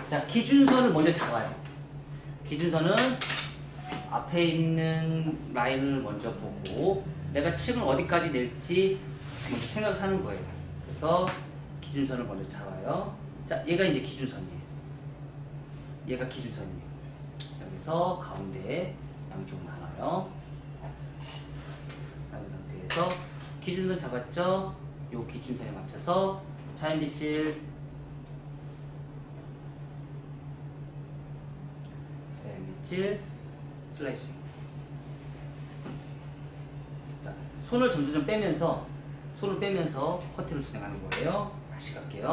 자, 기준선을 먼저 잡아요. 기준선은 앞에 있는 라인을 먼저 보고 내가 층을 어디까지 낼지 먼저 생각하는 거예요. 그래서 기준선을 먼저 잡아요. 자, 얘가 이제 기준선이에요. 얘가 기준선이에요. 여기서 가운데 양쪽 나눠요. 그런 상태에서 기준선 잡았죠? 요 기준선에 맞춰서 자연빗질 슬라이싱. 자, 손을 점점 빼면서 커팅을 진행하는 거예요. 다시 갈게요.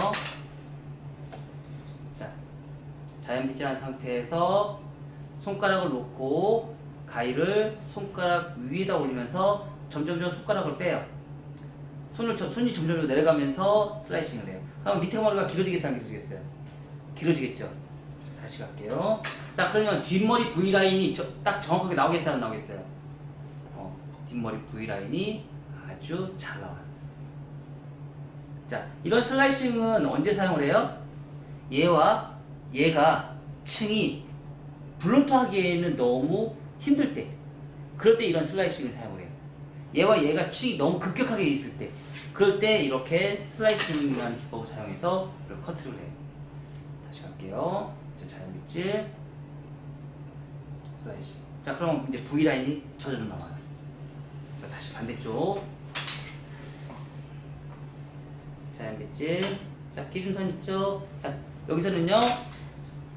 자, 자연빗질한 상태에서 손가락을 놓고 가위를 손가락 위에다 올리면서 점점점 손가락을 빼요. 손이 점점 내려가면서 슬라이싱을 해요. 그럼 밑에 머리가 길어지겠어요, 안 길어지겠어요? 길어지겠죠. 다시 갈게요. 자, 그러면 뒷머리 V라인이 딱 정확하게 나오겠어요, 안 나오겠어요? 뒷머리 V라인이 아주 잘 나와요. 자, 이런 슬라이싱은 언제 사용을 해요? 얘와 얘가 층이 블론트 하기에는 너무 힘들 때, 그럴 때 이런 슬라이싱을 사용을 해요. 얘와 얘가 층이 너무 급격하게 있을 때, 그럴 때 이렇게 슬라이싱이라는 기법을 사용해서 이렇게 커트를 해요. 다시 갈게요. 자, 자연빗질 슬라이싱. 자, 그럼 이제 V라인이 저절로 나와요. 자, 다시 반대쪽 자연빗질. 자, 기준선 있죠? 자, 여기서는요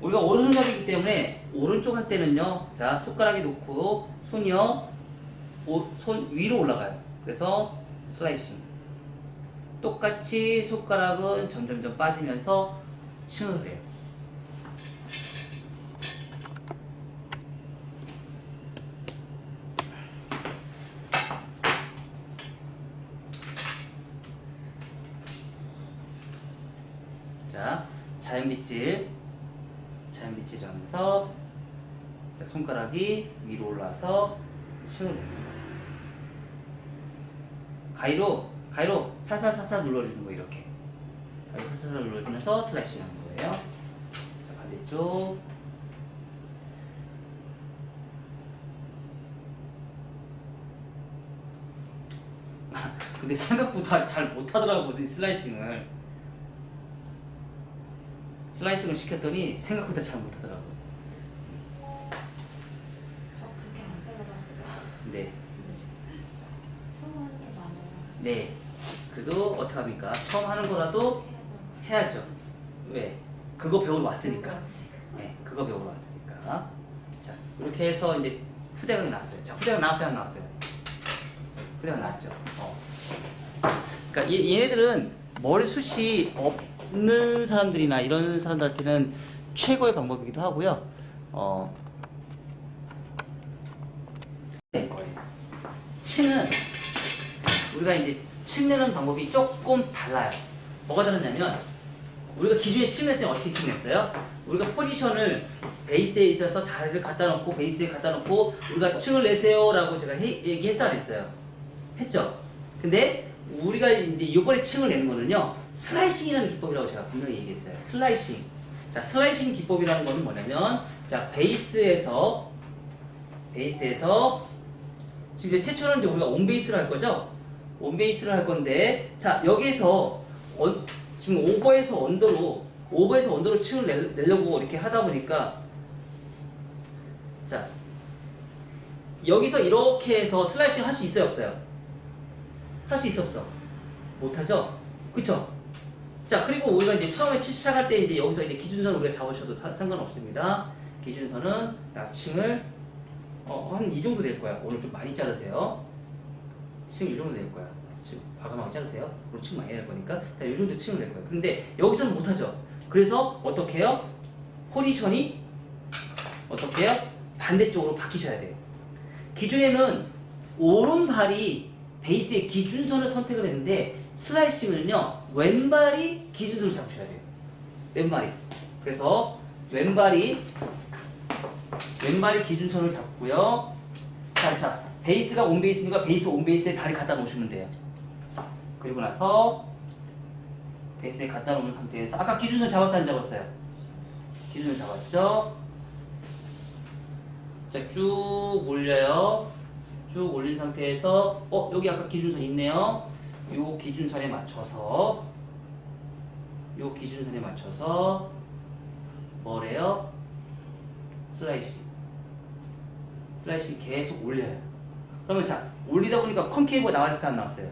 우리가 오른손잡이기 때문에 오른쪽 할 때는요, 자, 손가락에 놓고 손이요 손 위로 올라가요. 그래서 슬라이싱. 똑같이 손가락은 점점점 빠지면서 층을 해요. 자, 자연빗질 하면서 자, 손가락이 위로 올라와서 층을 해요. 가위로 살살살살 눌러주는 거, 이렇게 가위로 살살살 눌러주면서 슬라이싱 하는 거예요. 자, 반대쪽. 근데 생각보다 잘 못하더라고, 슬라이싱을 시켰더니 생각보다 잘 못하더라고. 저 그렇게 안 잘라봤어요. 네. 처음 하는 게 많아요. 네. 그래도 어떡합니까? 처음 하는 거라도 해야죠. 해야죠. 왜? 그거 배우러 왔으니까. 네, 그거 배우러 왔으니까. 자, 이렇게 해서 이제 후대각이 나왔어요. 자, 후대각 나왔어요, 안 나왔어요? 후대각 나왔죠. 그러니까 얘네들은 머리숱이 없는 사람들이나 이런 사람들한테는 최고의 방법이기도 하고요. 네, 층은 우리가 이제 층 내는 방법이 조금 달라요. 뭐가 다르냐면, 우리가 기존에 층 낼 때는 어떻게 층 냈어요? 우리가 포지션을 베이스에 있어서 다리를 갖다 놓고 베이스에 갖다 놓고 우리가 층을 내세요 라고 제가 얘기했어야 했어요. 했죠? 근데 우리가 이제 이번에 층을 내는 거는요, 슬라이싱이라는 기법이라고 제가 분명히 얘기했어요. 슬라이싱. 자, 슬라이싱 기법이라는 거는 뭐냐면, 자, 베이스에서 지금 이제 최초는 이제 우리가 온베이스를 할 거죠? 온베이스를 할 건데, 자, 여기에서 지금 오버에서 언더로 층을 내려고 이렇게 하다 보니까, 자, 여기서 이렇게 해서 슬라이싱 할 수 있어요, 없어요? 할 수 있어, 없어? 못하죠? 그쵸? 자, 그리고 우리가 이제 처음에 시작할 때 이제 여기서 이제 기준선을 우리가 잡으셔도 상관없습니다. 기준선은 층을 한 이 정도 될 거야. 오늘 좀 많이 자르세요. 층 이 정도 될 거야. 지금 과감하게 자르세요. 오늘 층 많이 낼 거니까. 자, 이 정도 층을 낼 거야. 근데 여기서는 못하죠. 그래서 어떻게 해요? 포지션이 어떻게 해요? 반대쪽으로 바뀌셔야 돼요. 기존에는 오른발이 베이스의 기준선을 선택을 했는데, 슬라이싱을요 왼발이 기준선을 잡으셔야 돼요. 왼발이. 그래서 왼발이 기준선을 잡고요. 자, 베이스가 온베이스니까 베이스 온베이스에 다리 갖다 놓으시면 돼요. 그리고 나서 베이스에 갖다 놓은 상태에서, 아까 기준선 잡았어요, 안 잡았어요? 기준을 잡았죠? 자, 쭉 올려요. 쭉 올린 상태에서 여기 아까 기준선 있네요. 요 기준선에 맞춰서 뭐래요? 슬라이싱 계속 올려요. 그러면 자, 올리다 보니까 컨케이브가 나왔어요, 안 나왔어요?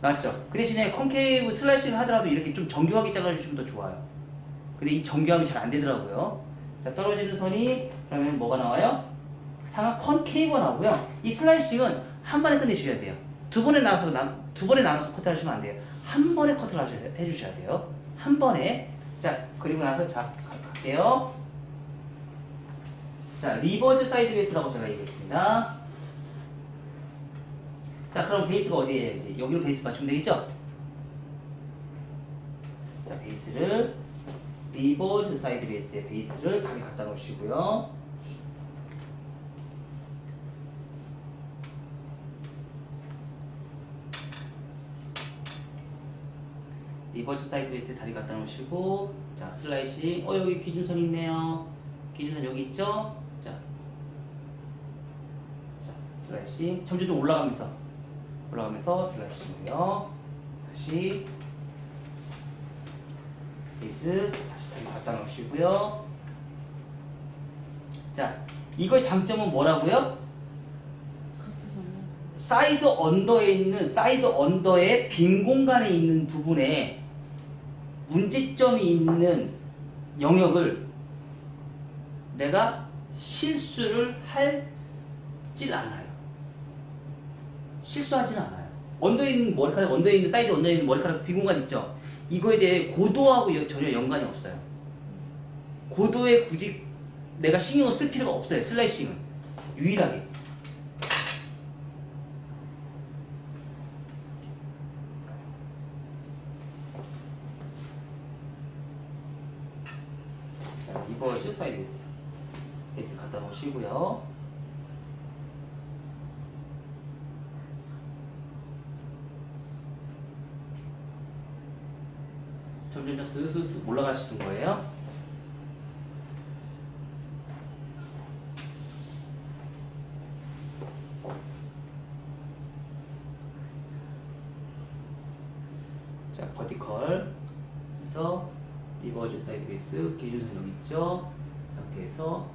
나왔죠? 그 대신에 컨케이브 슬라이싱을 하더라도 이렇게 좀 정교하게 잘라주시면 더 좋아요. 근데 이 정교함이 잘 안 되더라고요. 자, 떨어지는 선이 그러면 뭐가 나와요? 상하 컨케이브가 나오고요. 이 슬라이싱은 한 번에 끝내주셔야 돼요. 두 번에 나눠서 커트를 하시면 안 돼요. 한 번에 커트를 해주셔야 돼요. 한 번에. 자, 그리고 나서 자, 갈게요. 자, 리버즈 사이드 베이스라고 제가 얘기했습니다. 자, 그럼 베이스가 어디에 이제 여기로 베이스 맞추면 되겠죠? 자, 베이스를 리버즈 사이드 베이스에 베이스를 다리 갖다 놓으시고요. 리버즈 사이드 베이스에 다리 갖다 놓으시고, 자, 슬라이싱. 여기 기준선 있네요. 기준선 여기 있죠? 자, 슬라이싱. 점점 올라가면서 슬라이싱이고요. 다시 베이스 다시 다리 갖다 놓으시고요. 자, 이걸 장점은 뭐라고요? 사이드 언더의 빈 공간에 있는 부분에 문제점이 있는 영역을 내가 실수를 하질 않아요. 실수하지는 않아요. 사이드 언더에 있는 머리카락 빈 공간 있죠? 이거에 대해 고도하고 전혀 연관이 없어요. 고도에 굳이 내가 신경을 쓸 필요가 없어요. 슬라이싱은 유일하게. 리버즈 사이드 베이스 갖다 놓으시고요. 점점 스스스 올라가시는 거예요. 자, 버티컬 그래서 리버즈 사이드 베이스 기준선 여기 있죠? 그 상태에서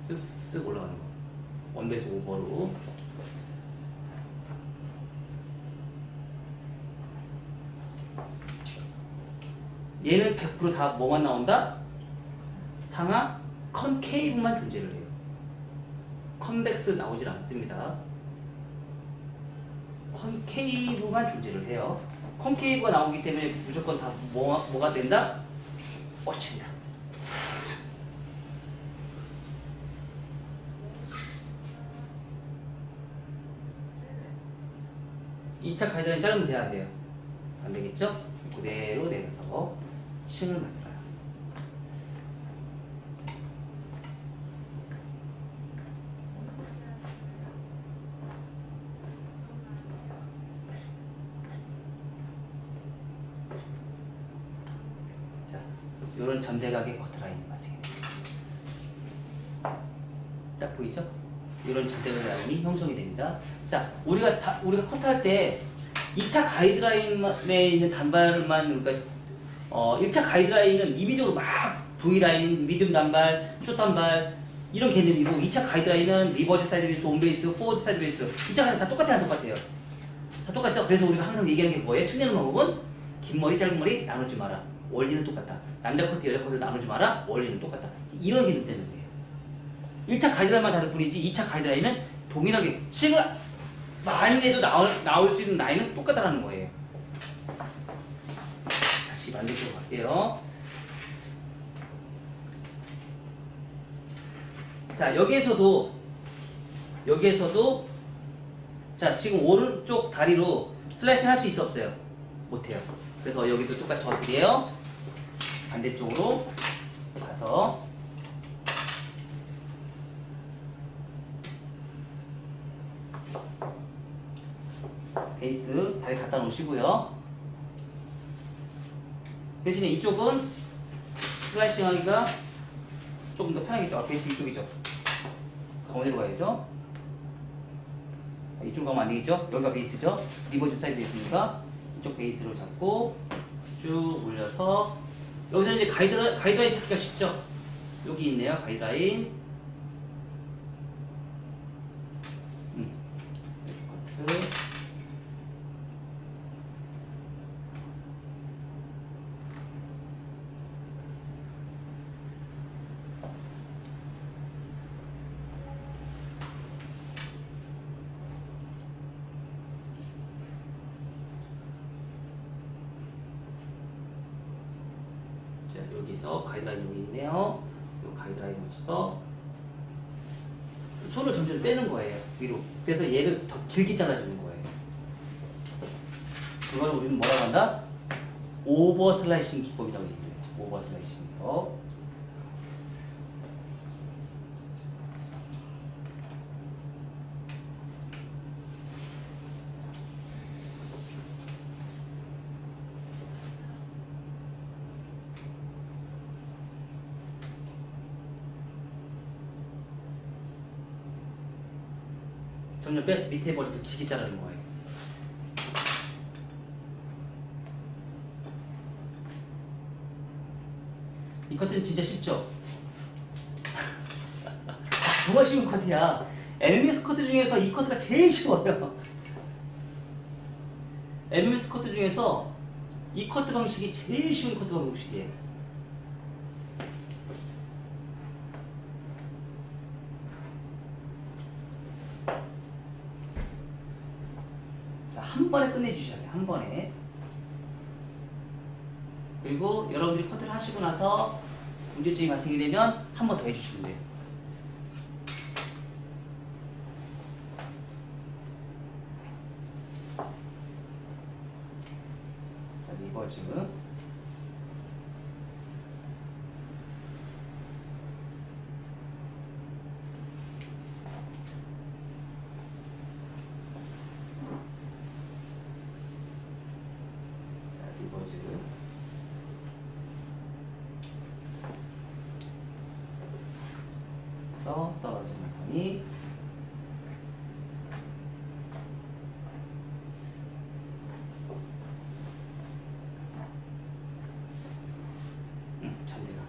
쓱쓱 올라가는 거. 언더에서 오버로. 얘는 100% 다 뭐만 나온다? 상하 컨케이브만 존재를 해요. 컨벡스 나오질 않습니다. 컨케이브만 존재를 해요. 컨케이브가 나오기 때문에 무조건 다 뭐가 된다? 뻗친다. 이 차 가이드라인 자르면 돼야 안 돼요? 안 되겠죠? 그대로 내려서 층을 만들어요. 자, 요런 전대각의 커트라인이 발생해요. 딱 보이죠? 이런 전대각 라인이 형성이 됩니다. 자, 우리가 커트할 때 2차 가이드라인에 있는 단발만, 그러니까 1차 가이드라인은 임의적으로 막 V라인, 미디움 단발, 숏 단발 이런 개념이고, 2차 가이드라인은 리버즈 사이드 베이스, 온베이스, 포워드 사이드 베이스 2차 가이드 다 똑같아요? 다 똑같죠? 그래서 우리가 항상 얘기하는 게 뭐예요? 측량하는 방법은 긴 머리, 짧은 머리 나누지 마라. 원리는 똑같다. 남자 커트, 여자 커트 나누지 마라. 원리는 똑같다. 이런 개념 때문에 1차 가이드라인만 다를 뿐이지 2차 가이드라인은 동일하게 층을 많이 내도 나올 수 있는 라인은 똑같다라는 거예요. 다시 만들도록 할게요. 자, 여기에서도 자, 지금 오른쪽 다리로 슬래싱 할 수 있어 없어요? 못해요. 그래서 여기도 똑같이 어떻게 해요? 반대쪽으로 가서 베이스 다리 갖다 놓으시고요. 대신에 이쪽은 슬라이싱 하기가 조금 더 편하겠죠. 아, 베이스 이쪽이죠. 어디로 가야죠? 이쪽으로 가면 안 되겠죠? 여기가 베이스죠? 리버즈 사이드에 있으니까 이쪽 베이스로 잡고 쭉 올려서 여기서 이제 가이드라인 찾기가 쉽죠? 여기 있네요. 가이드라인. 커트. 자, 여기서 가이드라인 여기 있네요. 이 가이드라인 맞춰서 손을 점점 빼는 거예요. 위로. 그래서 얘를 더 길게 잘라주는 거예요. 이걸 우리는 뭐라고 한다? 오버 슬라이싱 기법이라고 얘기해요. 오버 슬라이싱 기법. 점점 빼서 밑에 머리를 길게 자르는 거예요. 이 커트는 진짜 쉽죠? 정말 쉬운 커트야. MMS 커트 중에서 이 커트가 제일 쉬워요. MMS 커트 중에서 이 커트 방식이 제일 쉬운 커트 방식이에요. 한 번에 끝내주셔야 돼요. 한 번에. 그리고 여러분들이 커트를 하시고 나서 문제점이 발생이 되면 한 번 더 해주시면 돼요. 자, 리버즈. 리버즈. 그래서 떨어지는 선이 천대각.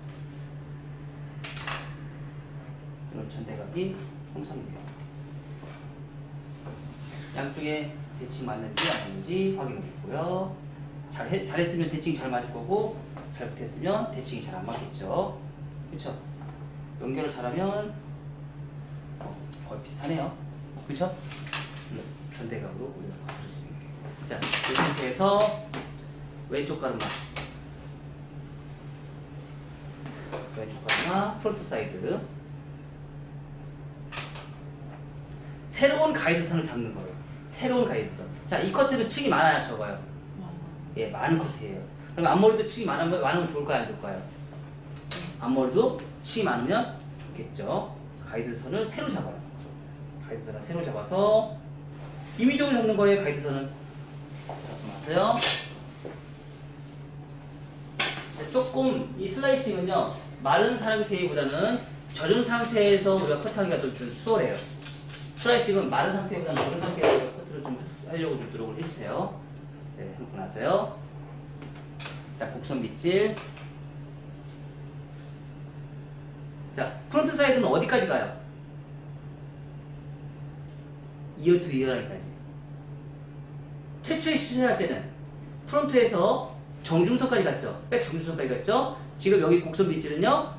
이런 천대각이 형성이 돼요. 양쪽에 대칭 맞는지 안 맞는지 확인해 주고요. 잘했으면 대칭이 잘 맞을 거고 잘 못했으면 대칭이 잘 안 맞겠죠. 그쵸? 연결을 잘하면 거의 비슷하네요. 그쵸? 전대각으로 우리가 커트를 진행해요. 자, 이 상태에서 왼쪽 가르마, 왼쪽 가르마, 프론트 사이드. 새로운 가이드선을 잡는 거예요. 새로운 가이드선. 자, 이 커트는 층이 많아야 적어요. 예, 많은 커트예요. 그럼 앞머리도 층이 많으면 좋을까요, 안 좋을까요? 앞머리도 층이 많으면 좋겠죠. 그래서 가이드선을 새로 잡아요. 가이드선을 새로 잡아서 임의적으로 잡는 거예요. 가이드선은. 잡고 나서요. 조금 이 슬라이싱은요, 마른 상태보다는 젖은 상태에서 우리가 커트하기가 좀 수월해요. 슬라이싱은 마른 상태보다는 젖은 상태에서 커트를 좀 하려고 좀 노력을 해주세요. 자, 해놓고 나서요. 자, 곡선 밑질. 자, 프론트 사이드는 어디까지 가요? 이어 투 이어 라인까지. 최초에 시전할 때는 프론트에서 정중선까지 갔죠. 백 정중선까지 갔죠. 지금 여기 곡선 밑질은요,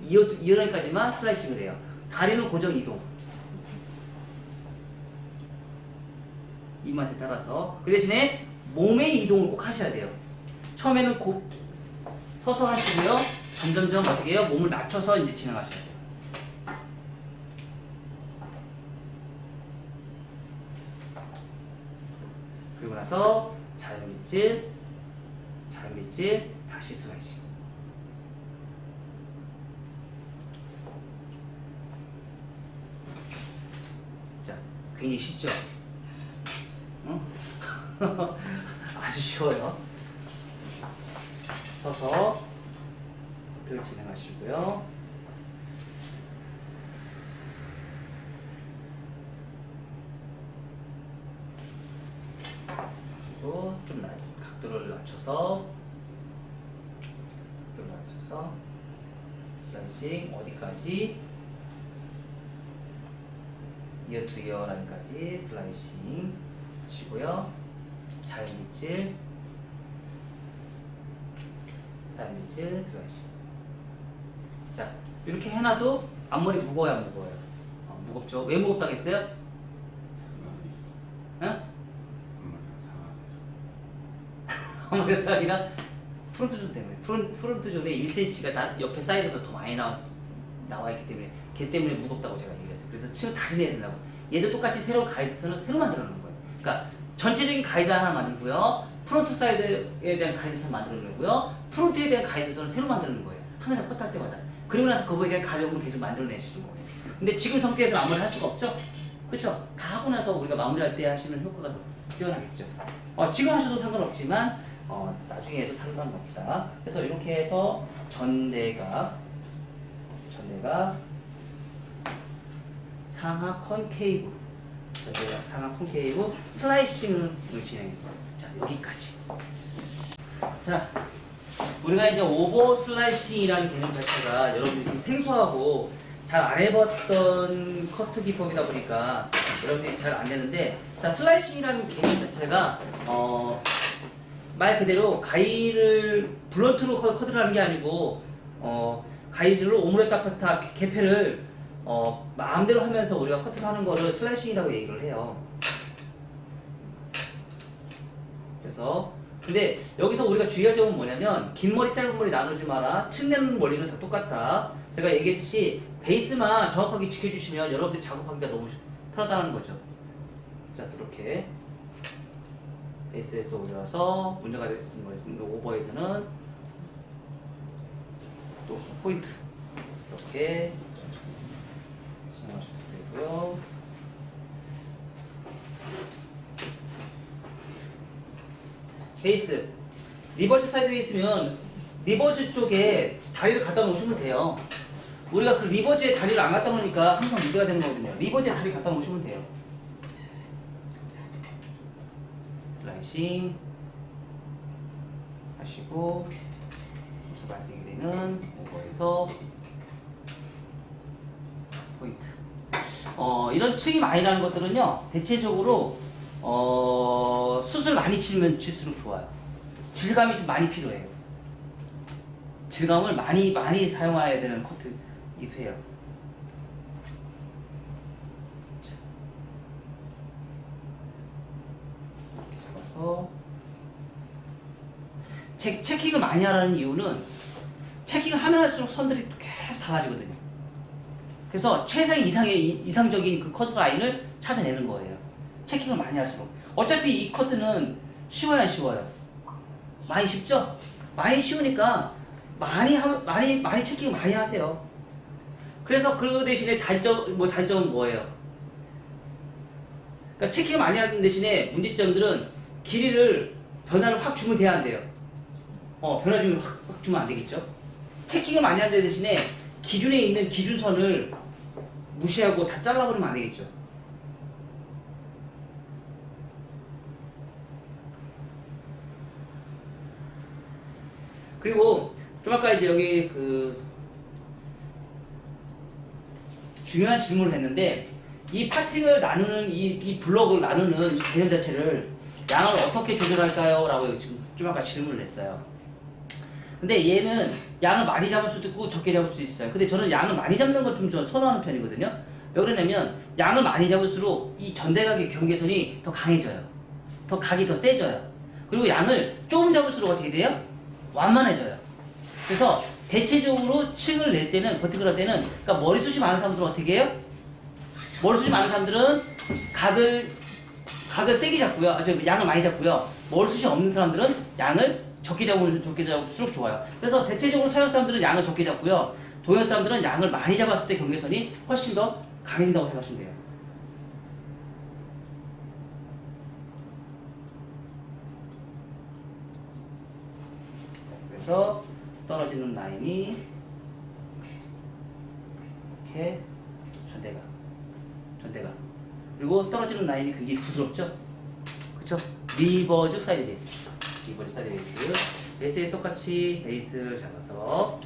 이어 투 이어 라인까지만 슬라이싱을 해요. 다리는 고정 이동. 입맛에 따라서. 그 대신에 몸의 이동을 꼭 하셔야 돼요. 처음에는 서서 하시고요. 점점점 어떻게 해요? 몸을 낮춰서 이제 진행하셔야 돼요. 그리고 나서 자연 밑질, 다시 슬라이싱. 자, 굉장히 쉽죠? 아주 쉬워요. 서서 커트를 진행하시고요. 그리고 좀 각도를 낮춰서 슬라이싱 어디까지? 이어 투 이어 라인까지 슬라이싱 치고요. 자연빗질 슬라이싱. 자, 이렇게 해놔도 앞머리 무거워요, 안 무거워요? 무겁죠. 왜 무겁다고 했어요? 응? 앞머리 사각이랑 프론트 존 때문에 프론트 존에 1cm가 옆에 사이드가 더 많이 나와 있기 때문에 걔 때문에 무겁다고 제가 얘기했어요. 그래서 층을 다시 내야 된다고. 얘도 똑같이 새로운 가이드선을 새로 만들어 놓는 거예요. 그러니까 전체적인 가이드 하나 만들고요. 프론트 사이드에 대한 가이드선 만들어 놓고요. 프론트에 대한 가이드선을 새로 만드는 거예요. 항상 컷할 때마다. 그리고 나서 그거에 대한 가벼움을 계속 만들어내시는 거예요. 근데 지금 상태에서 마무리를 할 수가 없죠? 그렇죠? 다 하고 나서 우리가 마무리할 때 하시면 효과가 더 뛰어나겠죠. 지금 하셔도 상관없지만 나중에 해도 상관없다. 그래서 이렇게 해서 전대가 상하 컨케이브 슬라이싱을 진행했어요. 자, 여기까지. 자, 우리가 이제 오버 슬라이싱이라는 개념 자체가 여러분들이 좀 생소하고 잘 안 해봤던 커트 기법이다 보니까 여러분들이 잘 안 되는데, 자, 슬라이싱이라는 개념 자체가 말 그대로 가위를 블런트로 커트를 하는 게 아니고 가위질로 오므레 따파타 개폐를 마음대로 하면서 우리가 커트를 하는 거를 슬라이싱이라고 얘기를 해요. 그래서 근데 여기서 우리가 주의할 점은 뭐냐면 긴 머리 짧은 머리 나누지 마라. 층 내는 머리는 다 똑같다. 제가 얘기했듯이 베이스만 정확하게 지켜주시면 여러분들이 작업하기가 너무 편하다는 거죠. 자, 이렇게 베이스에서 올려서 문제가 됐는 거였습니다. 오버에서는 또 포인트 이렇게 진행하셔도 되고요. 베이스 리버즈 사이드에 있으면 리버즈 쪽에 다리를 갖다 놓으시면 돼요. 우리가 그 리버즈에 다리를 안 갖다 놓으니까 항상 문제가 되는 거거든요. 리버즈에 다리 갖다 놓으시면 돼요. 슬라이싱 하시고 여기서 발생이 되는 오버에서 포인트. 이런 층이 많이 나는 것들은요, 대체적으로 숱을 많이 치면 칠수록 좋아요. 질감이 좀 많이 필요해요. 질감을 많이 사용해야 되는 커트이기도 해요. 자, 이렇게 잡아서 체킹을 많이 하라는 이유는 체킹을 하면 할수록 선들이 계속 달라지거든요. 그래서 최상의 이상적인 그 커트 라인을 찾아내는 거예요. 체킹을 많이 할수록. 어차피 이 커트는 쉬워야 안 쉬워요? 많이 쉽죠? 많이 쉬우니까 많이 체킹 많이 하세요. 그래서 그 대신에 단점은 뭐예요? 그러니까 체킹을 많이 하는 대신에 문제점들은 길이를 변화를 확 주면 돼야 안 돼요. 변화 주면 확 주면 안 되겠죠? 체킹을 많이 하는 대신에 기준에 있는 기준선을 무시하고 다 잘라버리면 안 되겠죠? 그리고 좀 아까 이제 여기 그 중요한 질문을 했는데, 이 파팅을 나누는 이 블럭을 나누는 이 개념 자체를 양을 어떻게 조절할까요? 라고 지금 좀 아까 질문을 했어요. 근데 얘는 양을 많이 잡을 수도 있고 적게 잡을 수 있어요. 근데 저는 양을 많이 잡는 걸 좀 선호하는 편이거든요. 왜 그러냐면 양을 많이 잡을수록 이 전대각의 경계선이 더 강해져요. 더 각이 더 세져요. 그리고 양을 조금 잡을수록 어떻게 돼요? 완만해져요. 그래서 대체적으로 층을 낼 때는, 버티컬 할 때는, 그러니까 머리숱이 많은 사람들은 어떻게 해요? 머리숱이 많은 사람들은 각을 세게 잡고요. 양을 많이 잡고요. 머리숱이 없는 사람들은 양을 적게 잡을수록 좋아요. 그래서 대체적으로 서양 사람들은 양을 적게 잡고요. 동양 사람들은 양을 많이 잡았을 때 경계선이 훨씬 더 강해진다고 생각하시면 돼요. 자, 그래서 떨어지는 라인이 이렇게 전대가 그리고 떨어지는 라인이 굉장히 부드럽죠. 그쵸? 리버즈 사이드 베이스 베이스에 똑같이 베이스를 잡아서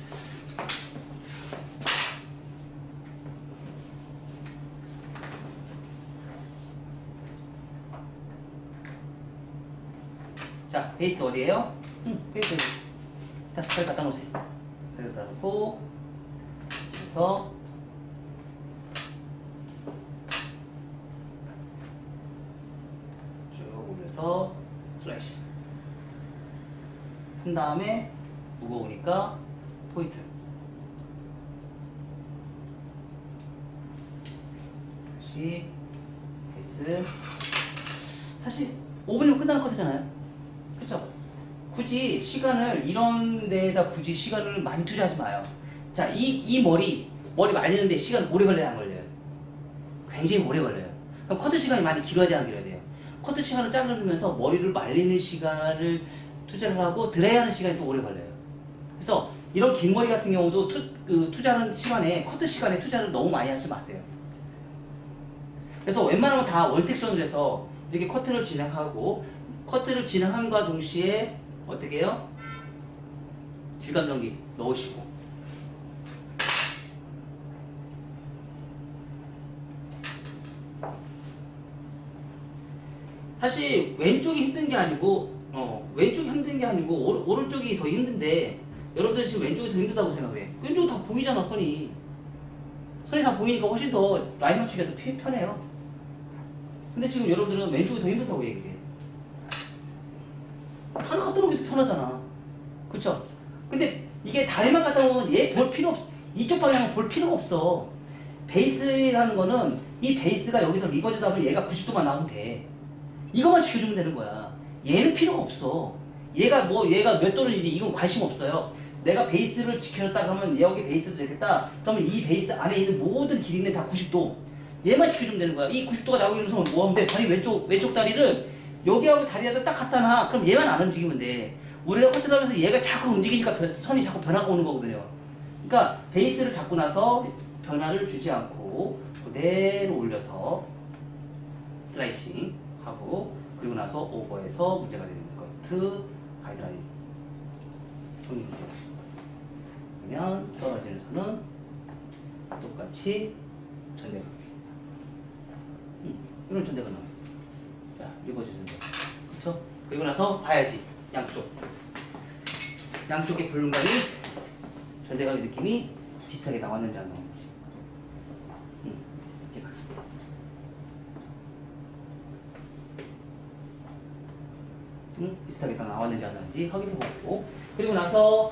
자, 베이스 어디에요? 베이스 자, 잘 갖다 놓으세요. 잘 갖다 놓고 그래서 쭉 올려서 슬래시 한 다음에 무거우니까 포인트 다시 베이스 사실 5분이면 끝나는 컷이잖아요. 그쵸? 굳이 시간을 이런 데에다 굳이 시간을 많이 투자하지 마요. 자, 이 머리 말리는데 시간 오래 걸려야 안 걸려요? 굉장히 오래 걸려요. 그럼 커트 시간이 많이 길어야 돼요, 안 길어야 돼요? 커트 시간을 자르면서 머리를 말리는 시간을 투자를 하고 드라이하는 시간이 또 오래 걸려요. 그래서 이런 긴 머리 같은 경우도 투자하는 시간에 커트 시간에 투자를 너무 많이 하지 마세요. 그래서 웬만하면 다 원섹션으로 해서 이렇게 커트를 진행하고 커트를 진행함과 동시에 어떻게 해요? 질감 정리 넣으시고 사실 왼쪽이 힘든 게 아니고 오른쪽이 더 힘든데 여러분들 지금 왼쪽이 더 힘들다고 생각해. 왼쪽은 다 보이잖아. 선이 다 보이니까 훨씬 더 라인 맞추기가 더 편해요. 근데 지금 여러분들은 왼쪽이 더 힘들다고 얘기해. 다리 갖다 놓기도 편하잖아. 그쵸? 근데 이게 다리만 갖다 놓으면 얘 볼 필요 없어. 이쪽 방향은 볼 필요가 없어. 베이스라는 거는 이 베이스가 여기서 리버즈다 보면 얘가 90도만 나오면 돼. 이것만 지켜주면 되는 거야. 얘는 필요가 없어. 얘가 몇 도는지 이건 관심 없어요. 내가 베이스를 지켜줬다 그러면 여기 베이스도 되겠다. 그러면 이 베이스 안에 있는 모든 길이는 다 90도. 얘만 지켜주면 되는 거야. 이 90도가 나오기 위해서 뭐 하면 돼? 다리 왼쪽 다리를 여기하고 다리하고 딱 갖다 놔. 그럼 얘만 안 움직이면 돼. 우리가 커트를 하면서 얘가 자꾸 움직이니까 선이 자꾸 변화가 오는 거거든요. 그러니까 베이스를 잡고 나서 변화를 주지 않고 그대로 올려서 슬라이싱 하고 그리고 나서 오버해서 문제가 되는 커트 가이드라인 정리입니다. 그러면 떨어지는 선은 똑같이 전대가 이런 전대가 나와요. 자, 리버즈 전대. 그쵸? 그리고 나서 봐야지. 양쪽의 볼륨감이 전대각의 느낌이 비슷하게 나왔는지 안 나왔는지. 이렇게 가서. 비슷하게 딱 나왔는지 안 나왔는지 확인해보고. 그리고 나서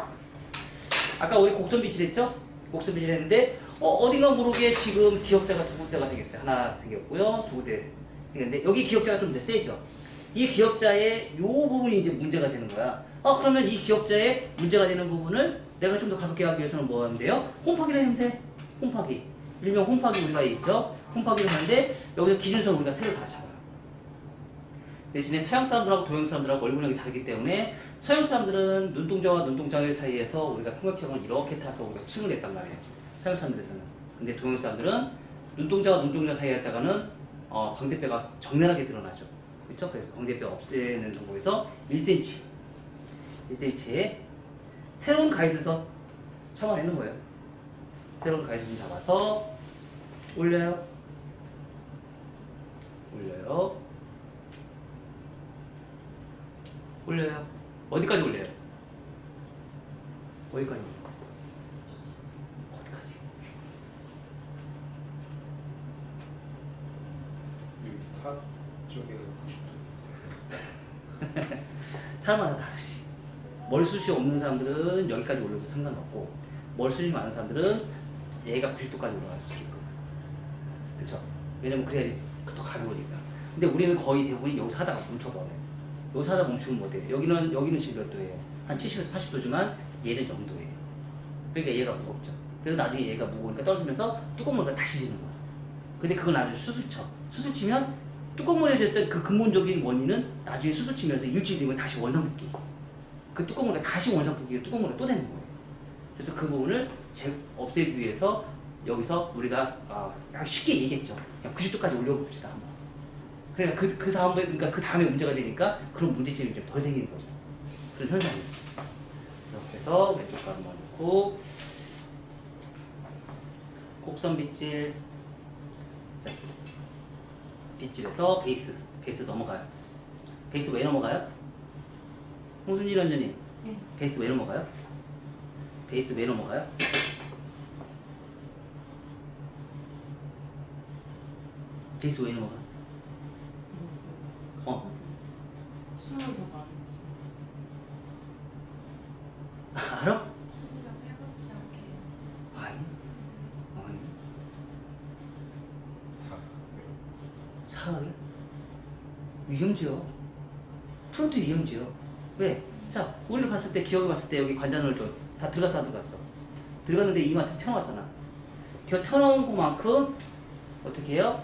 아까 우리 곡선 비치를 했죠? 곡선 비치를 했는데 어딘가 모르게 지금 기역자가 두 군데가 생겼어요. 하나 생겼고요. 두 군데 생겼는데 여기 기역자가 좀 더 세죠? 이 기역자의 요 부분이 이제 문제가 되는 거야. 그러면 이 기역자의 문제가 되는 부분을 내가 좀 더 가볍게 하기 위해서는 뭐 하면 돼요? 홈파기를 하면 돼. 홈파기. 일명 홈파기 우리가 있죠? 홈파기를 하는데 여기서 기준선 우리가 세로 다 잡아요. 대신에 서양 사람들하고 동양 사람들하고 얼굴형이 다르기 때문에 서양 사람들은 눈동자와 눈동자 사이에서 우리가 삼각형을 이렇게 타서 우리가 층을 냈단 말이에요. 서양 사람들에서는. 근데 동양 사람들은 눈동자와 눈동자 사이에다가는 광대뼈가 적나라하게 드러나죠. 그렇죠? 그래서 광대뼈 없애는 정보에서 1cm에 새로운 가이드선 참아내는 거예요. 새로운 가이드선 잡아서 올려요. 어디까지 올려요? 어디까지? 여기 탑 쪽에서 90도. 사람마다 다르지. 멀숱이 없는 사람들은 여기까지 올려도 상관없고 멀숱이 많은 사람들은 얘가 90도까지 올라갈 수 있게끔. 그쵸? 왜냐면 그래야 더 가벼우니까. 근데 우리는 거의 대부분이 여기서 하다가 멈춰버려요. 여기서 하다가 멈추면 못 돼요. 여기는 지금 몇 도예요? 한 70에서 80도지만 얘는 0도예요. 그러니까 얘가 무겁죠. 그래서 나중에 얘가 무거우니까 떨어지면서 뚜껑물가 다시 지는 거야. 근데 그건 나중에 수술 치면 뚜껑물에서 했던 그 근본적인 원인은 나중에 수술 치면서 일주일 뒤면 다시 원상복귀. 그 뚜껑물가 다시 원상복귀가 뚜껑물가 또 되는 거예요. 그래서 그 부분을 없애기 위해서 여기서 우리가 그냥 쉽게 얘기했죠. 그냥 90도까지 올려봅시다 한번. 그러니까 그 다음에 그러니까 그 다음에 문제가 되니까 그런 문제점이 좀 덜 생기는 거죠. 그런 현상이. 이렇게 해서 왼쪽 가르마 놓고 곡선 빗질. 자, 빗질에서 베이스 넘어가요. 베이스 왜 넘어가요? 홍순일 원장님, 네. 베이스 왜 넘어가요? 베이스 왜 넘어가요? 베이스 왜 넘어가? 숨을 더 알아? 길이가 짧아지지 않게. 아니. 사각이야? 위험지요. 프론트 위험지요. 왜? 자, 우리가 봤을 때 기억해 봤을 때 여기 관자놀 다 들어갔어 안 들어갔어? 들어갔는데 이마 튀어나왔잖아. 튀어나온 것만큼 어떻게 해요?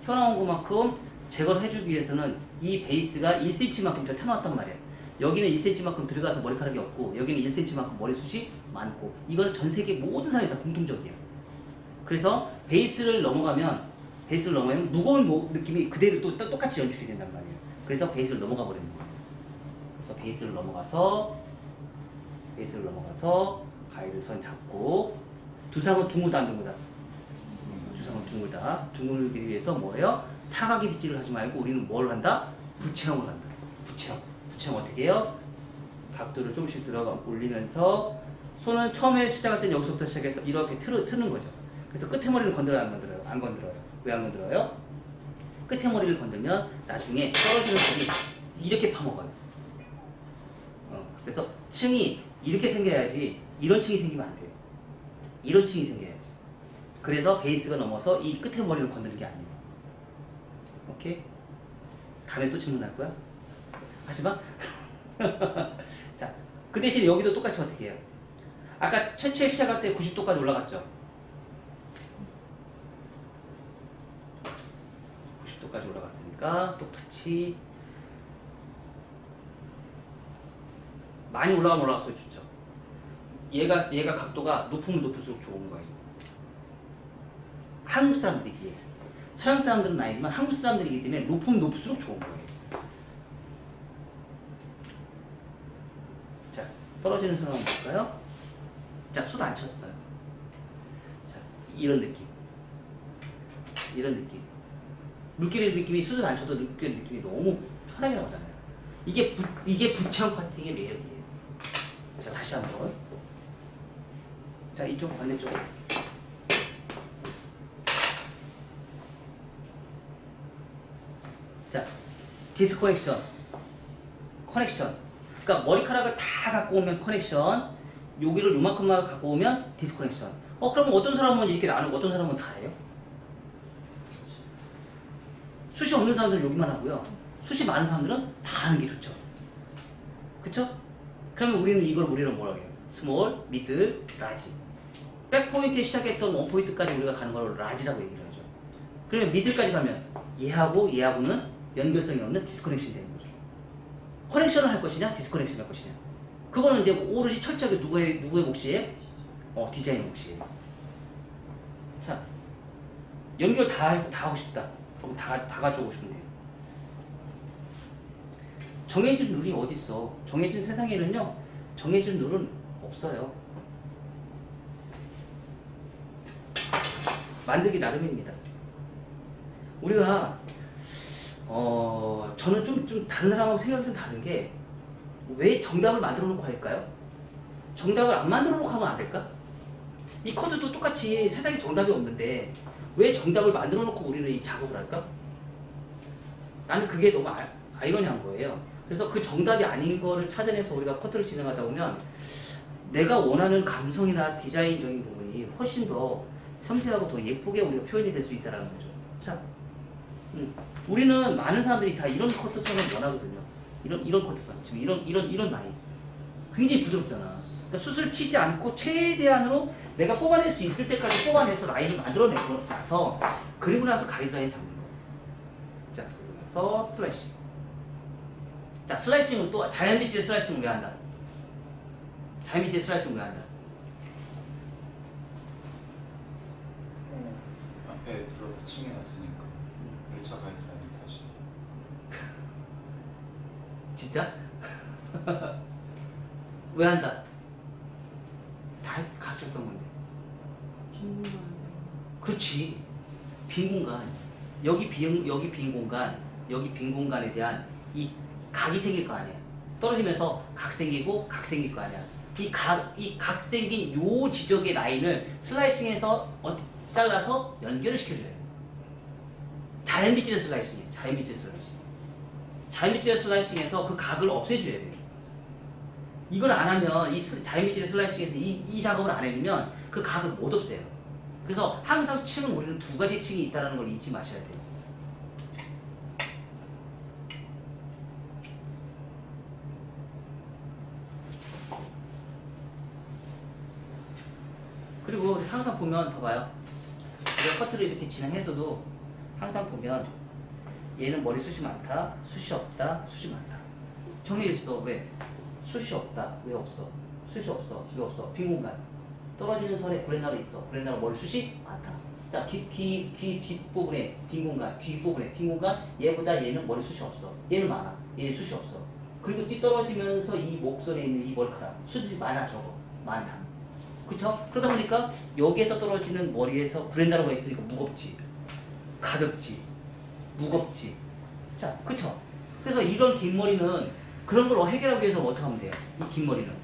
튀어나온 것만큼 제거를 해주기 위해서는 이 베이스가 1cm만큼 더 튀어나왔단 말이야. 여기는 1cm만큼 들어가서 머리카락이 없고 여기는 1cm만큼 머리숱이 많고 이건 전 세계 모든 사람이 다 공통적이에요. 그래서 베이스를 넘어가면 무거운 느낌이 그대로 또 똑같이 연출이 된단 말이에요. 그래서 베이스를 넘어가 버리는 거예요. 그래서 베이스를 넘어가서 가이드선 잡고 두상은 둥글다 안 둥글다? 두상은 둥글다. 둥글기 위해서 뭐예요? 사각의 빗질을 하지 말고 우리는 뭘 한다? 부채형을 한다. 부채형 어떻게 해요? 각도를 조금씩 들어가 올리면서 손은 처음에 시작할 때는 여기서부터 시작해서 이렇게 트는 거죠. 그래서 끝에 머리를 건드려요? 안 건드려요? 안 건드려요. 왜 안 건드려요? 끝에 머리를 건들면 나중에 떨어지는 손이 이렇게 파먹어요. 그래서 층이 이렇게 생겨야지 이런 층이 생기면 안 돼요. 이런 층이 생겨야지. 그래서 베이스가 넘어서 이 끝에 머리를 건드는 게 아니에요. 오케이? 다음에 또 질문할 거야? 하지 마? 자, 그 대신에 여기도 똑같이 어떻게 해요? 아까 최초에 시작할 때 90도까지 올라갔죠? 90도까지 올라갔으니까 똑같이 많이 올라갔어요, 좋죠. 얘가 각도가 높으면 높을수록 좋은 거예요. 한국 사람들이기에 서양 사람들은 아니지만 한국 사람들이기 때문에 높으면 높을수록 좋은 거예요. 자, 떨어지는 사람은 볼까요? 자, 숱 안 쳤어요. 자, 이런 느낌. 물결의 느낌이 숱을 안 쳐도 물결의 느낌이 너무 편하게 나오잖아요. 이게 부채형 파팅의 매력이에요. 자, 다시 한번. 자, 이쪽 반대쪽. 자, 디스커넥션. 커넥션. 그러니까 머리카락을 다 갖고 오면 커넥션. 여기를 요만큼만 갖고 오면 디스커넥션. 그러면 어떤 사람은 이렇게 나누고 어떤 사람은 다 해요? 숱이 없는 사람들은 여기만 하고요. 숱이 많은 사람들은 다 하는 게 좋죠. 그쵸? 그러면 우리는 뭐라고 해요? 스몰, 미드, 라지. 백포인트에 시작했던 원포인트까지 우리가 가는 걸 라지라고 얘기를 하죠. 그러면 미드까지 가면 얘하고는 연결성이 없는 디스커넥션이 되는 거죠. 커넥션을 할 것이냐, 디스커넥션을 할 것이냐. 그거는 이제 오로지 철저하게 누구의 몫이에요? 디자인의 몫이에요. 자, 연결 다 하고 싶다. 그럼 다 가져오시면 돼요. 정해진 룰이 어디 있어? 정해진 세상에는요, 정해진 룰은 없어요. 만들기 나름입니다. 우리가 저는 좀 다른 사람하고 생각이 좀 다른 게 왜 정답을 만들어 놓고 할까요? 정답을 안 만들어 놓고 하면 안 될까? 이 코드도 똑같이 세상에 정답이 없는데 왜 정답을 만들어 놓고 우리는 이 작업을 할까? 나는 그게 너무 아이러니한 거예요. 그래서 그 정답이 아닌 거를 찾아내서 우리가 커트를 진행하다 보면 내가 원하는 감성이나 디자인적인 부분이 훨씬 더 섬세하고 더 예쁘게 우리가 표현이 될 수 있다는 거죠. 자, 우리는 많은 사람들이 다 이런 커트선을 원하거든요. 이런 커트선, 지금 이런 라인 굉장히 부드럽잖아. 그러니까 숱을 치지 않고 최대한으로 내가 뽑아낼 수 있을 때까지 뽑아내서 라인을 만들어내고 나서 그리고 나서 가이드라인 잡는 거. 자, 그리고 나서 슬라이싱. 자, 슬라이싱은 또 자연빛의 슬라이싱을 왜 한다? 자연빛의 슬라이싱을 왜 한다? 만들어서 층해놨으니까 1차 가이드라인 다시. 진짜? 왜 한다? 다 갖췄던 건데. 빈 공간. 그렇지. 빈 공간. 여기 빈 공간, 여기 빈 공간에 대한 이 각이 생길 거 아니야. 떨어지면서 각 생기고 각 생길 거 아니야. 이 각 생긴 요 지적의 라인을 슬라이싱해서 잘라서 연결을 시켜줘야 돼. 자연빗질의 슬라이싱이에요. 자연빗질 슬라이싱. 자연빗질의 슬라이싱에서 그 각을 없애줘야 돼. 이걸 안 하면 자연빗질의 슬라이싱에서 이 작업을 안 해주면 그 각을 못 없애요. 그래서 항상 층은 우리는 두 가지 층이 있다는 걸 잊지 마셔야 돼요. 그리고 항상 보면 봐봐요. 우리가 커트를 이렇게 진행해서도 항상 보면 얘는 머리숱이 많다, 숱이 없다, 숱이 많다. 정해져 있어. 왜? 숱이 없다. 왜 없어? 숱이 없어. 왜 없어? 빈 공간. 떨어지는 선에 구레나루 있어. 구레나루 머리숱이 많다. 자, 귀 뒷부분에 빈 공간, 귀 뒷부분에 빈 공간. 얘보다 얘는 머리숱이 없어. 얘는 많아. 얘는 숱이 없어. 그리고 뒤떨어지면서 이 목선에 있는 이 머리카락 숱이 많아. 적어. 많다. 그쵸? 그러다 보니까 여기에서 떨어지는 머리에서 구레나루가 있으니까 무겁지, 가볍지, 무겁지. 자, 그쵸? 그래서 이런 긴 머리는 그런 걸 해결하기 위해서 어떻게 하면 돼요? 이 긴 머리는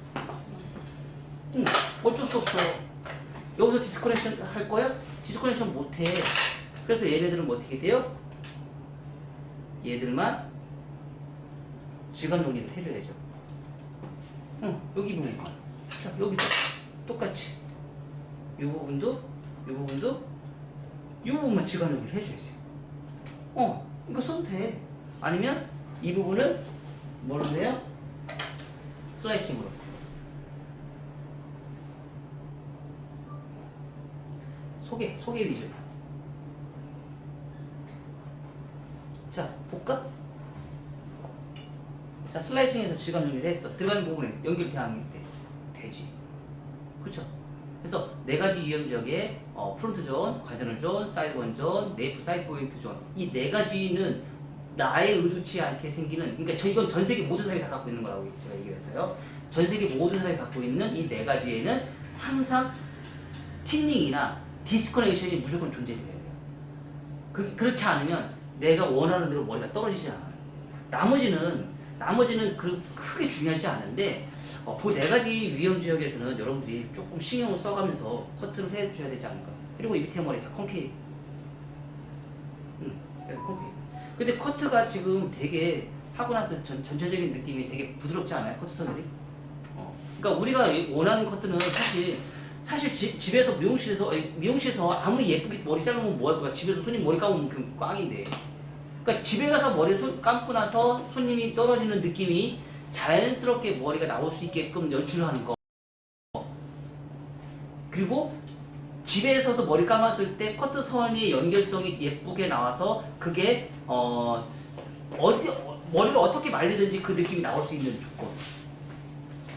어쩔 수 없어. 여기서 디스커넥션 할 거야? 디스커넥션 못해. 그래서 얘네들은 뭐 어떻게 돼요? 얘들만 질감 정리를 해줘야죠. 여기 부분. 자, 여기도 똑같이 이 부분도 이 부분만 질감 정리를 해줘야지. 이거 써도 돼. 아니면 이 부분을 뭘로 해요? 슬라이싱으로. 소개 위주. 자, 볼까? 자, 슬라이싱에서 질감 정리를 했어. 들어가는 부분에 연결돼 안 돼? 되지. 그쵸? 그래서 네 가지 위험 지역에 프론트 존, 관전을 존, 사이드 원존, 네이프 사이드 포인트 존. 이 네 가지는 나의 의도치 않게 생기는, 그러니까 이건 전 세계 모든 사람이 다 갖고 있는 거라고 제가 얘기를 했어요. 전 세계 모든 사람이 갖고 있는 이 네 가지에는 항상 틴닝이나 디스커넥션이 무조건 존재해야 돼요. 그렇지 않으면 내가 원하는 대로 머리가 떨어지지 않아요. 나머지는 크게 중요하지 않은데 그 네 가지 위험 지역에서는 여러분들이 조금 신경을 써가면서 커트를 해줘야 되지 않을까. 그리고 이 밑에 머리 다 콘케이브. 콘케이브. 근데 커트가 지금 되게 하고 나서 전체적인 느낌이 되게 부드럽지 않아요? 커트선들이? 그러니까 우리가 원하는 커트는 사실 집에서 미용실에서 아무리 예쁘게 머리 자르면 뭐 할 거야? 집에서 손님 머리 감으면 그 꽝인데. 그러니까 집에 가서 머리 감고 나서 손님이 떨어지는 느낌이 자연스럽게 머리가 나올 수 있게끔 연출을 하는 거. 그리고 집에서도 머리 감았을 때 커트선의 연결성이 예쁘게 나와서 그게 머리를 어떻게 말리든지 그 느낌이 나올 수 있는 조건.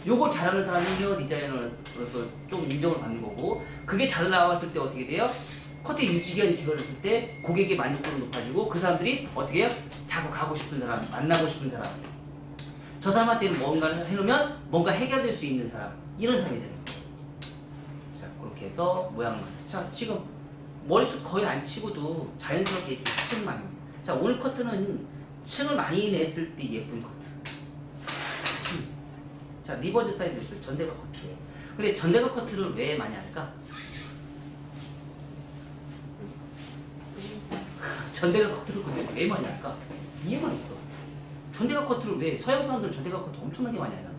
요걸 잘하는 사람이 헤어 디자이너로서 좀 인정을 받는 거고, 그게 잘 나왔을 때 어떻게 돼요? 커트 유지기간이 길어졌을 때 고객의 만족도는 높아지고 그 사람들이 어떻게 해요? 자꾸 가고 싶은 사람, 만나고 싶은 사람, 저 사람한테는 뭔가 해놓으면 뭔가 해결될 수 있는 사람, 이런 사람이 되는 거예요. 자, 그렇게 해서 모양을. 자, 지금 머리숱 거의 안 치고도 자연스럽게 이렇게 층 많이. 자, 오늘 커트는 층을 많이 냈을 때 예쁜 커트. 자, 리버즈 사이드 있어요. 전대각 커트예요. 근데 전대각 커트를 왜 많이 할까? 전대각 커트를 근데 왜 많이 할까? 이유가 있어. 전대각 커트를 왜 서양 사람들은 전대각 커트 엄청나게 많이 하잖아.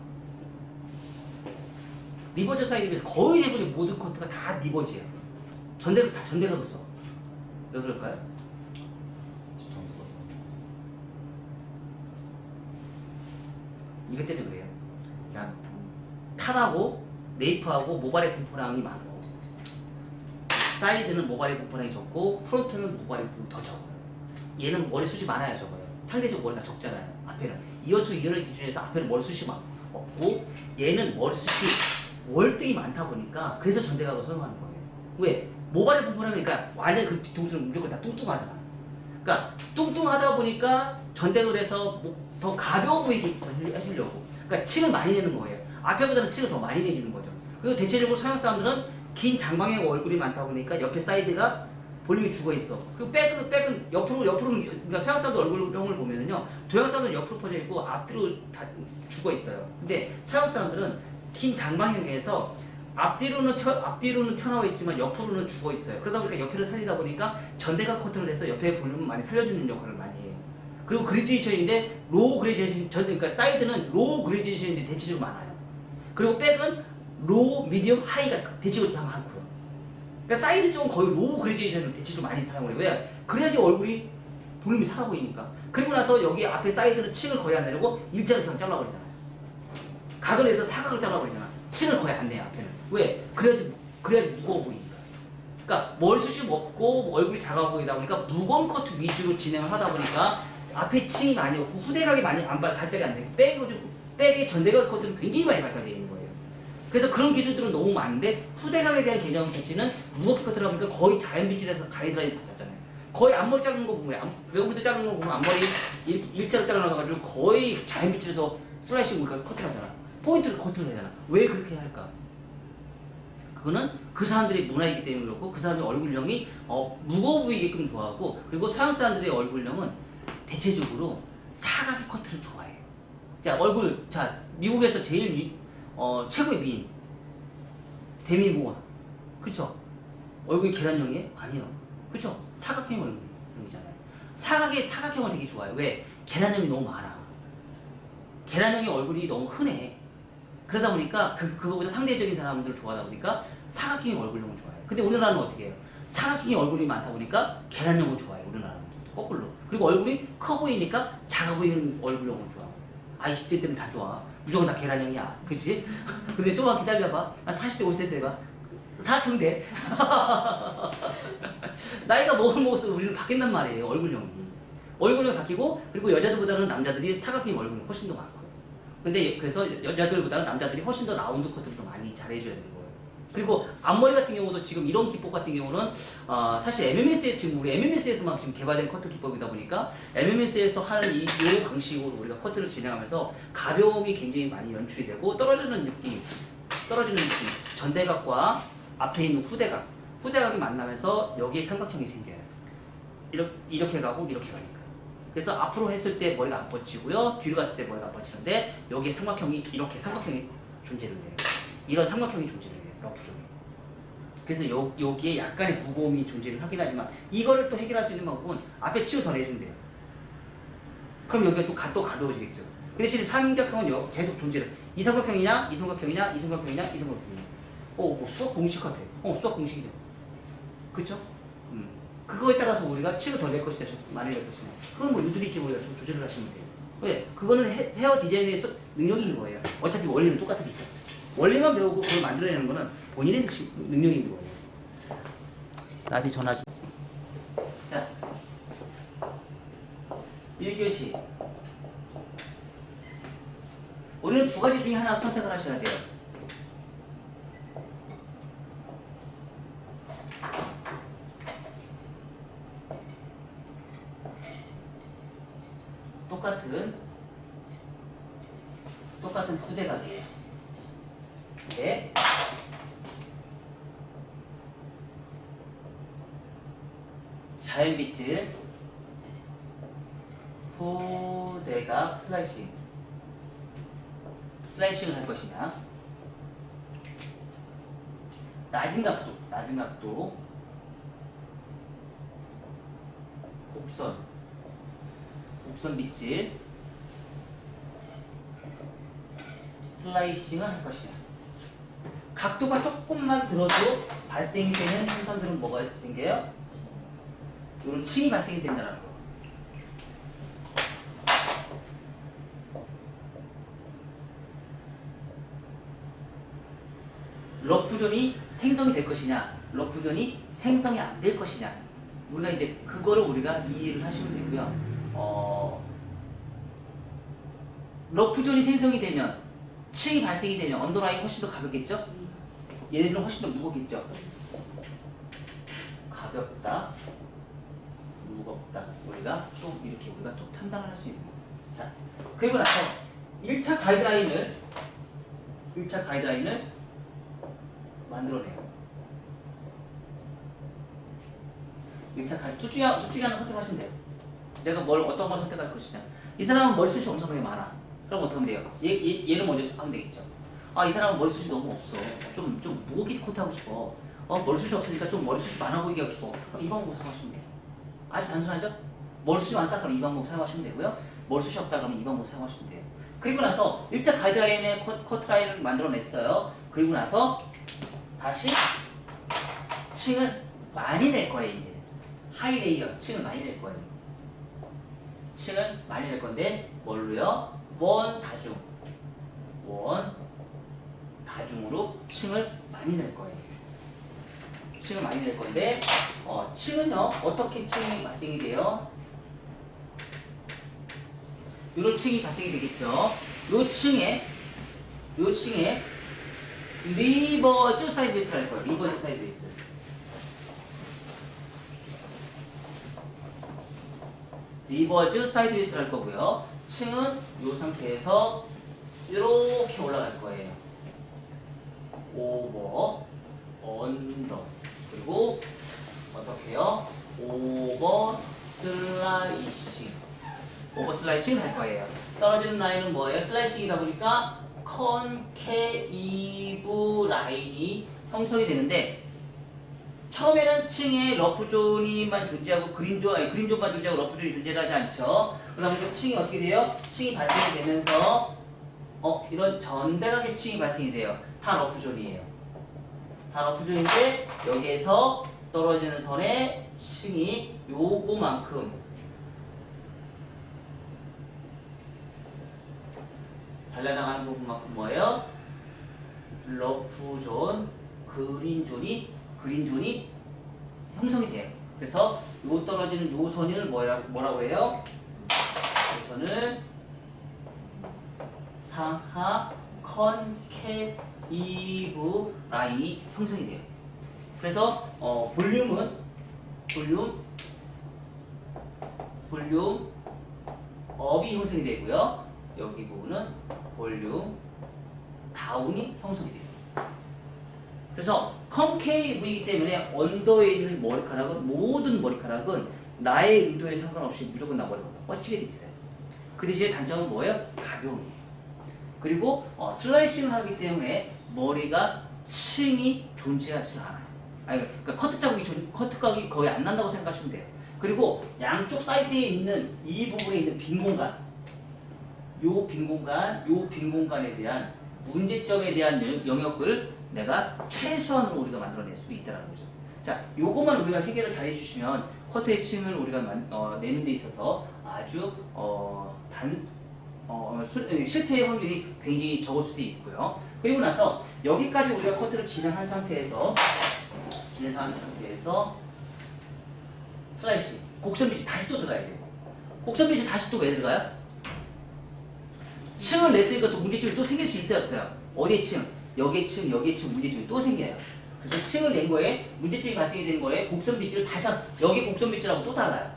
리버즈 사이드에 비해서 거의 대부분의 모든 커트가 다 리버즈야. 전대각 다 전대각을 써. 왜 그럴까요? 이것 때문에 그래요. 자, 탑하고 네이프하고 모발의 분포량이 많고, 사이드는 모발의 분포량이 적고 프론트는 모발의 분포량이 더 적어요. 얘는 머리숱이 많아야 적어요. 상대적으로 머리가 적잖아요. 앞에는 이어투 이어를 기준에서 앞에는 머리숱이 없고, 얘는 머리숱이 월등히 많다 보니까 그래서 전대각을 선호하는 거예요. 왜? 모발이 튼튼하니까 완전 그 뒤통수는 무조건 다 뚱뚱하잖아. 그러니까 뚱뚱하다 보니까 전대로 해서 더 가벼워 보이게 해주려고. 그러니까 층을 많이 내는 거예요. 앞에보다는 층을 더 많이 내주는 거죠. 그리고 대체적으로 서양 사람들은 긴 장방의 얼굴이 많다 보니까 옆에 사이드가 볼륨이 죽어 있어. 그리고 백은 옆으로 그러니까 서양 사람들 얼굴형을 보면은요, 동양 사람들은 옆으로 퍼져 있고 앞뒤로 다 죽어 있어요. 근데 서양 사람들은 긴 장방형에서 앞뒤로는 튀어나와 있지만 옆으로는 죽어 있어요. 그러다 보니까 옆에를 살리다 보니까 전대각 커트를 해서 옆에 볼륨을 많이 살려주는 역할을 많이 해요. 그리고 그레디에이션인데 로우 그레디에이션 그러니까 사이드는 로우 그레디에이션인데 대체적으로 많아요. 그리고 백은 로우, 미디엄, 하이가 대체적으로 다 많고요. 그러니까 사이드 쪽은 거의 로우 그레디에이션을 대체적으로 많이 사용을 해요. 왜? 그래야지 얼굴이 볼륨이 살아 보이니까. 그리고 나서 여기 앞에 사이드는 층을 거의 안 내려고 일자로 그냥 잘라버리잖아요. 각을 내서 사각을 잘라버리잖아. 층을 거의 안 내요, 앞에는. 왜? 그래야지 무거워 보이니까. 그러니까 머리숱이 없고 얼굴이 작아 보이다 보니까 무거운 커트 위주로 진행을 하다 보니까 앞에 층이 많이 없고 후대각이 많이 발달이 안 되고 백의 전대각 커트는 굉장히 많이 발달되어 있는 거예요. 그래서 그런 기술들은 너무 많은데 후대각에 대한 개념 자체는 무겁게 커트를 하니까 거의 자연빗질해서 가이드라인 다 잡잖아요. 거의 앞머리 자르는 거 보면 외국인들 자르는 거 보면 앞머리 일자로 잘라놔가지고 거의 자연빗질해서 슬라이싱 우리가 커트를 하잖아. 포인트를 커트를 하잖아. 왜 그렇게 할까? 그거는 그 사람들의 문화이기 때문에 그렇고 그 사람의 얼굴형이 무거워 보이게끔 좋아하고, 그리고 서양 사람들의 얼굴형은 대체적으로 사각의 커트를 좋아해요. 자 미국에서 제일 최고의 미인 데미 모어, 그쵸? 얼굴이 계란형이에요? 아니요, 그쵸? 사각형 얼굴형이잖아요. 사각형을 되게 좋아해요. 왜? 계란형이 너무 많아. 계란형의 얼굴이 너무 흔해. 그러다 보니까 그거보다 상대적인 사람들을 좋아하다 보니까 사각형의 얼굴형을 좋아해요. 근데 우리나라는 어떻게 해요? 사각형의 얼굴이 많다 보니까 계란형을 좋아해요. 우리나라는 거꾸로. 그리고 얼굴이 커 보이니까 작아 보이는 얼굴형을 좋아하고. 20대 때는 다 좋아. 무조건 다 계란형이야. 그치? 근데 조금만 기다려봐. 40대, 50대 때가 사각형 돼. 나이가 먹을수록 우리는 바뀐단 말이에요. 얼굴형이 바뀌고, 그리고 여자들보다는 남자들이 사각형의 얼굴이 훨씬 더 많고요. 근데 그래서 여자들보다는 남자들이 훨씬 더 라운드 커트를 더 많이 잘해줘야 되는 거예요. 그리고 앞머리 같은 경우도 지금 이런 기법 같은 경우는 사실 지금 우리 MMS에서만 지금 개발된 커트 기법이다 보니까 MMS에서 하는 이 방식으로 우리가 커트를 진행하면서 가벼움이 굉장히 많이 연출이 되고 떨어지는 느낌, 전대각과 앞에 있는 후대각이 만나면서 여기에 삼각형이 생겨요. 이렇게 가고 이렇게 가니까. 그래서 앞으로 했을 때 머리가 안 뻗치고요, 뒤로 갔을 때 머리가 안 뻗치는데 여기에 삼각형이 존재를 해요. 이런 삼각형이 존재를 해요. 러프존이. 그래서 여기에 약간의 무거움이 존재를 하긴 하지만 이거를 또 해결할 수 있는 방법은 앞에 층을 더 내주면 돼요. 그럼 여기가 또 가벼워지겠죠. 그 대신 삼각형은 계속 존재를. 이 삼각형이냐, 이 삼각형이냐, 이 삼각형이냐, 이 삼각형이냐. 뭐 수학 공식 같아. 수학 공식이죠. 그쵸? 그거에 따라서 우리가 층을 더 낼 것이냐, 많이 낼 것이냐. 그건 뭐 유도리 있게 우리가 좀 조절을 하시면 돼요. 왜? 그거는 헤어 디자인에서 능력이 있는 거예요. 어차피 원리는 똑같으니까. 원리만 배우고 그걸 만들어내는 거는 본인의 능력이 있는 거예요. 나한테 전화하지. 자, 1교시. 우리는 두 가지 중에 하나 선택을 하셔야 돼요. 똑같은 후대각이에요. 네. 자연빗질 후대각 슬라이싱을 할 것이냐, 낮은 각도 곡선 빗질 슬라이싱을 할 것이냐. 각도가 조금만 들어도 발생이 되는 풍선들은 뭐가 생겨요? 이런 층이 발생이 된다는 거. 러프존이 생성이 될 것이냐, 러프존이 생성이 안 될 것이냐. 우리가 이제 그거를 우리가 이해를 하시면 되고요. 러프존이 생성이 되면, 층이 발생이 되면 언더라인이 훨씬 더 가볍겠죠? 얘네들은 훨씬 더 무겁겠죠? 가볍다, 무겁다. 우리가 또 이렇게 우리가 또 판단을 할 수 있는 거예요. 자, 그리고 나서 1차 가이드라인을 만들어내요. 1차 가이드, 둘 중에 하나 선택하시면 돼요. 내가 어떤 걸 선택할 것이냐. 이 사람은 머리숱이 엄청나게 많아. 그럼 어떻게 하면 돼요? 얘를 먼저 하면 되겠죠. 아, 이 사람은 머리숱이 너무 없어. 좀 무겁게 코트하고 싶어. 머리숱이 없으니까 좀 머리숱이 많아 보이게 하고 싶어. 그럼 이 방법 사용하시면 돼요. 아주 단순하죠? 머리숱이 많다 그러면 이 방법 사용하시면 되고요. 머리숱이 없다 그러면 이 방법 사용하시면 돼요. 그리고 나서 1차 가이드라인에 커트라인을 만들어냈어요. 그리고 나서 다시 층을 많이 낼 거예요. 이제 하이레이어 층을 많이 낼 거예요. 층을 많이 낼 건데 뭘로요? 원 다중으로 층을 많이 낼 거예요. 층을 많이 낼 건데 층은요 어떻게 층이 발생이 돼요? 이런 층이 발생이 되겠죠. 요 층에 리버즈 사이드 베이스를 할 거예요. 리버즈 사이드 베이스. 리버즈 사이드 베이스를 할 거고요. 층은 이 상태에서 이렇게 올라갈 거예요. 오버, 언더, 그리고 어떻게 해요? 오버 슬라이싱. 오버 슬라이싱을 할 거예요. 떨어지는 라인은 뭐예요? 슬라이싱이다 보니까 컨케이브 라인이 형성이 되는데 처음에는 층에 러프존이만 존재하고 그린존만 존재하고 러프존이 존재하지 않죠. 그러다 보니까 층이 어떻게 돼요? 층이 발생이 되면서 이런 전대각의 층이 발생이 돼요. 다 러프존이에요. 다 러프존인데 여기에서 떨어지는 선의 층이 요거만큼 잘라나가는 부분만큼 뭐예요? 러프존, 그린존이 형성이 돼요. 그래서 요 떨어지는 요 선을 뭐라고 해요? 요 선을 상하 컨케이브 라인이 형성이 돼요. 그래서 볼륨 업이 형성이 되고요. 여기 부분은 볼륨 다운이 형성이 돼요. 그래서 컨케이브이기 때문에 언더에 있는 모든 머리카락은 나의 의도에 상관없이 무조건 나 머리가 뻗치게 돼 있어요. 그 대신에 단점은 뭐예요? 가벼움이에요. 그리고 슬라이싱을 하기 때문에 머리가 층이 존재하지 않아요. 그러니까 커트 각이 거의 안 난다고 생각하시면 돼요. 그리고 양쪽 사이드에 있는 이 부분에 있는 빈 공간, 요 빈 공간에 대한 문제점에 대한 영역을 내가 최소한으로 우리가 만들어낼 수 있다는 거죠. 자, 요것만 우리가 해결을 잘 해주시면 커트의 층을 우리가 내는 데 있어서 아주 실패의 확률이 굉장히 적을 수도 있고요. 그리고 나서 여기까지 우리가 커트를 진행한 상태에서 슬라이싱, 곡선 빛이 다시 또 들어가야 돼요. 곡선 빛이 다시 또 왜 들어가요? 층을 냈으니까 또 문제점이 또 생길 수 있어요, 없어요? 어디에 층? 여기에 층 문제점이 또 생겨요. 그래서 층을 낸 거에 문제점이 발생이 되는 거에 곡선 빛을 여기 곡선 빛이라고 또 달라요.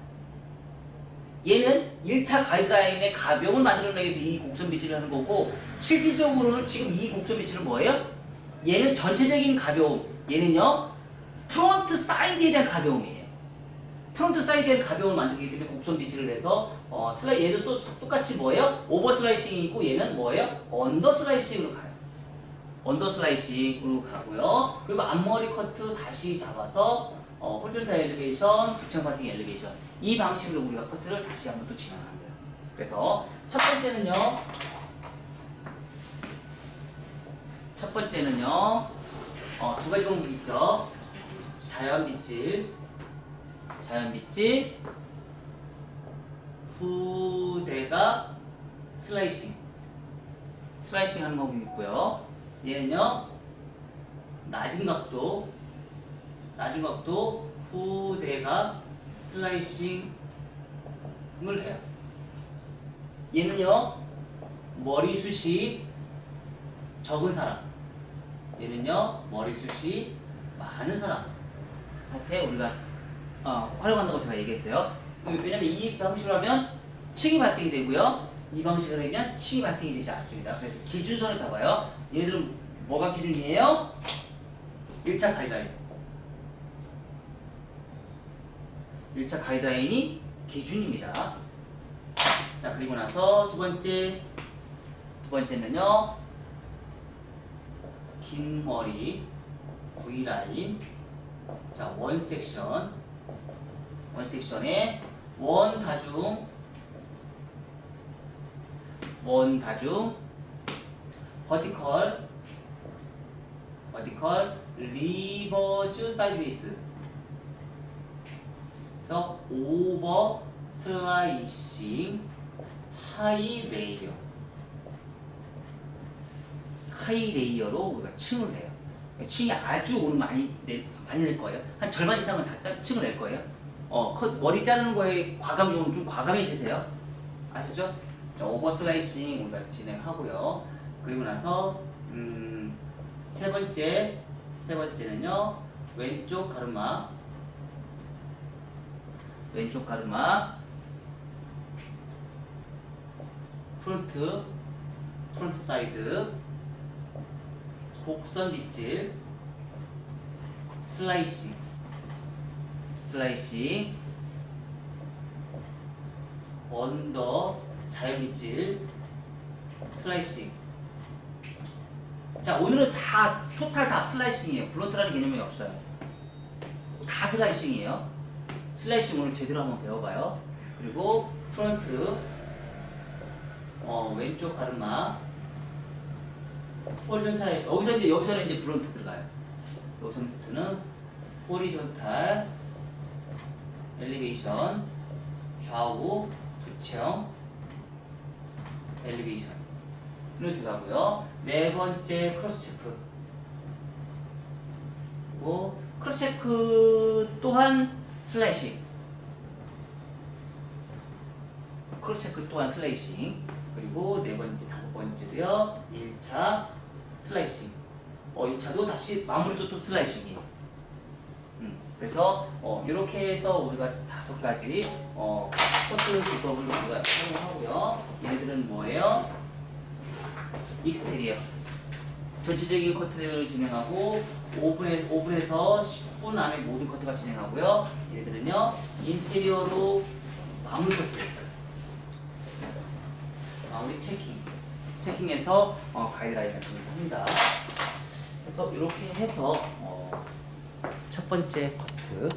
얘는 1차 가이드라인의 가벼움을 만들어내기 위해서 이 곡선 빛을 하는 거고 실질적으로는 지금 이 곡선 빛은 뭐예요? 얘는 전체적인 가벼움, 얘는요 프론트 사이드에 대한 가벼움이에요. 프론트 사이드에 대한 가벼움을 만들기 때문에 곡선 빛을 해서 얘도 또 똑같이 뭐예요? 오버 슬라이싱이 있고 얘는 뭐예요? 언더 슬라이싱으로 가요. 언더 슬라이싱으로 가고요. 그리고 앞머리 커트 다시 잡아서 호리존탈 엘리베이션, 부창 파팅 엘리베이션 이 방식으로 우리가 커트를 다시 한번 또 진행하는 거예요. 그래서 첫 번째는요 두 가지 방법이 있죠. 자연 빗질 후대가 슬라이싱 하는 방법이 있고요. 얘는요 낮은 각도 후대가 슬라이싱을 해요. 얘는요 머리숱이 적은 사람, 얘는요 머리숱이 많은 사람한테 우리가 활용한다고 제가 얘기했어요. 왜냐면 이 방식으로 하면 층이 발생이 되고요. 이 방식으로 하면 층이 발생이 되지 않습니다. 그래서 기준선을 잡아요. 얘들은 뭐가 기준이에요? 1차 가이드라인. 1차 가이드라인이 기준입니다. 자, 그리고 나서 두 번째는요. 긴 머리 V라인. 자, 원 섹션에 원다중 버티컬 리버즈 사이드웨이스. 그래서 오버 슬라이싱 하이 레이어로 우리가 층을 내요. 층이 아주 오늘 많이 낼 거예요. 한 절반 이상은 다 층을 낼 거예요. 머리 자르는 거에 좀 과감해지세요. 아시죠? 자, 오버 슬라이싱 우리가 진행하고요. 그리고 나서 세 번째는요. 왼쪽 가르마 프론트 사이드 곡선 빗질 슬라이싱 언더 자연 빗질 슬라이싱. 자, 오늘은 토탈 다 슬라이싱이에요. 블런트라는 개념이 없어요. 다 슬라이싱이에요. 슬라이싱 오늘 제대로 한번 배워봐요. 그리고 프론트 왼쪽 가르마 호리존탈. 여기서는 이제 브론트 들어가요. 여기서부터는 호리존탈 엘리베이션 좌우 부채형 엘리베이션을 들어가고요. 네 번째 크로스 체크. 그리고 크로스 체크 또한 슬라이싱. 그리고 네 번째, 다섯 번째도요. 1차 슬라이싱. 1차도 다시 마무리도 또 슬라이싱이에요. 그래서 이렇게 해서 우리가 5가지 커트 기법을 우리가 사용하고요. 얘네들은 뭐예요? 익스테리어. 전체적인 커트를 진행하고 5분에서 10분 안에 모든 커트가 진행하고요. 얘네들은요. 인테리어로 마무리 커트. 마무리 체킹해서 가이드라인을 진행합니다. 그래서 이렇게 해서 첫 번째 커트